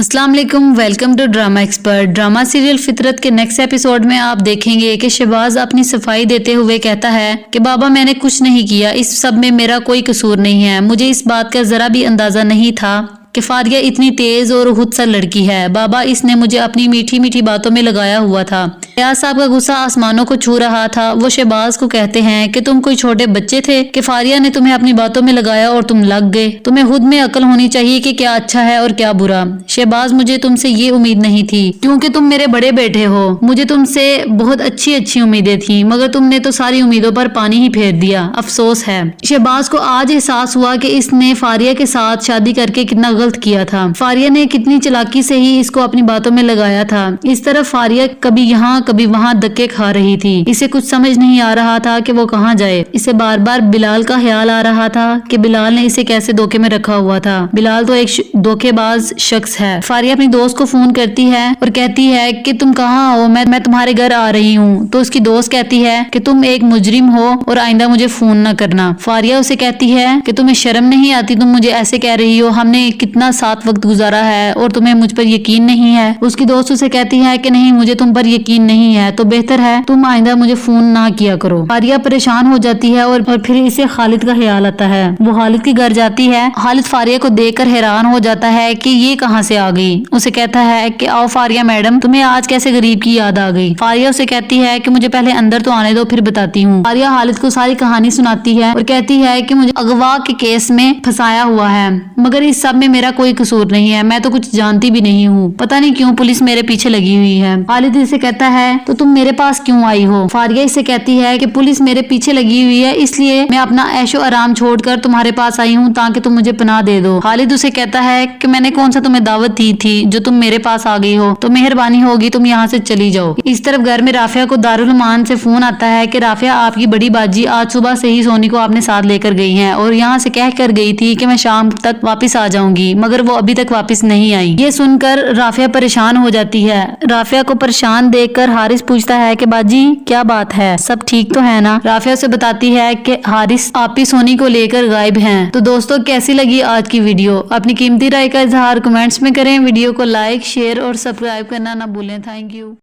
अस्सलाम वालेकुम, welcome to drama expert. Drama serial Fitrat के नेक्स्ट एपिसोड में आप देखेंगे कि शहबाज अपनी सफाई देते हुए कहता है कि बाबा मैंने कुछ नहीं किया, इस सब में मेरा कोई कसूर नहीं है। मुझे इस बात का जरा भी अंदाजा नहीं था कि फारिया इतनी तेज और खुदसर लड़की है। बाबा इसने मुझे अपनी मीठी मीठी बातों में लगाया हुआ था। फयाज साहब का गुस्सा आसमानों को छू रहा था। वो शहबाज को कहते हैं कि तुम कोई छोटे बच्चे थे कि फारिया ने तुम्हें अपनी बातों में लगाया और तुम लग गए। तुम्हें खुद में अकल होनी चाहिए कि क्या अच्छा है और क्या बुरा। शहबाज मुझे तुमसे ये उम्मीद नहीं थी क्योंकि तुम मेरे बड़े बेटे हो। मुझे तुमसे बहुत अच्छी अच्छी उम्मीदें थी मगर तुमने तो सारी उम्मीदों पर पानी ही फेर दिया। अफसोस है। शहबाज को आज एहसास हुआ कि इसने फारिया के साथ शादी करके कितना गलत किया था। फारिया ने कितनी चालाकी से ही इसको अपनी बातों में लगाया था। इस तरफ फारिया कभी यहाँ कभी वहाँ धक्के खा रही थी। इसे कुछ समझ नहीं आ रहा था कि वो कहाँ जाए। इसे बार बार बिलाल का ख्याल आ रहा था कि बिलाल ने इसे कैसे धोखे में रखा हुआ था। बिलाल तो एक धोखेबाज शख्स है। फारिया अपनी दोस्त को फोन करती है और कहती है कि तुम कहाँ हो, मैं तुम्हारे घर आ रही हूँ। तो उसकी दोस्त कहती है कि तुम एक मुजरिम हो और आइंदा मुझे फोन न करना। फारिया उसे कहती है कि तुम्हें शर्म नहीं आती, तुम मुझे ऐसे कह रही हो, हमने कितना साथ वक्त गुजारा है और तुम्हें मुझ पर यकीन नहीं है। उसकी दोस्त उसे कहती है कि नहीं, मुझे तुम पर यकीन नहीं है तो बेहतर है तुम आइंदा मुझे फोन ना किया करो। फारिया परेशान हो जाती है और फिर इसे खालिद का ख्याल आता है। वो खालिद के घर जाती है। खालिद फारिया को देखकर हैरान हो जाता है कि ये कहाँ से आ गई। उसे कहता है कि आओ फारिया मैडम, तुम्हें आज कैसे गरीब की याद आ गई। फारिया उसे कहती है कि मुझे पहले अंदर तो आने दो फिर बताती हूँ। फारिया खालिद को सारी कहानी सुनाती है और कहती है कि मुझे अगवा के केस में फंसाया हुआ है मगर इस सब में मेरा कोई कसूर नहीं है। मैं तो कुछ जानती भी नहीं हूँ, पता नहीं क्यों पुलिस मेरे पीछे लगी हुई है। खालिद इसे कहता है तो तुम मेरे पास क्यों आई हो। फारिया इसे कहती है कि पुलिस मेरे पीछे लगी हुई है इसलिए मैं अपना ऐशो आराम छोड़कर तुम्हारे पास आई हूँ ताकि तुम मुझे पनाह दे दो। खालिद उसे कहता है कि मैंने कौन सा तुम्हें दावत दी थी जो तुम मेरे पास आ गई हो, तो मेहरबानी होगी तुम यहाँ से चली जाओ। इस तरफ घर में राफिया को दारुल अमान से फोन आता है कि राफिया आपकी बड़ी बाजी आज सुबह से ही सोनी को आपने साथ लेकर गई है और यहाँ से कह कर गई थी कि मैं शाम तक वापिस आ जाऊंगी मगर वो अभी तक वापिस नहीं आई। ये सुनकर राफिया परेशान हो जाती है। राफिया को परेशान देखकर हारिस पूछता है कि बाजी क्या बात है, सब ठीक तो है ना। राफिया उसे बताती है कि हारिस आपी सोनी को लेकर गायब हैं। तो दोस्तों कैसी लगी आज की वीडियो, अपनी कीमती राय का इजहार कमेंट्स में करें। वीडियो को लाइक शेयर और सब्सक्राइब करना ना भूलें। Thank you.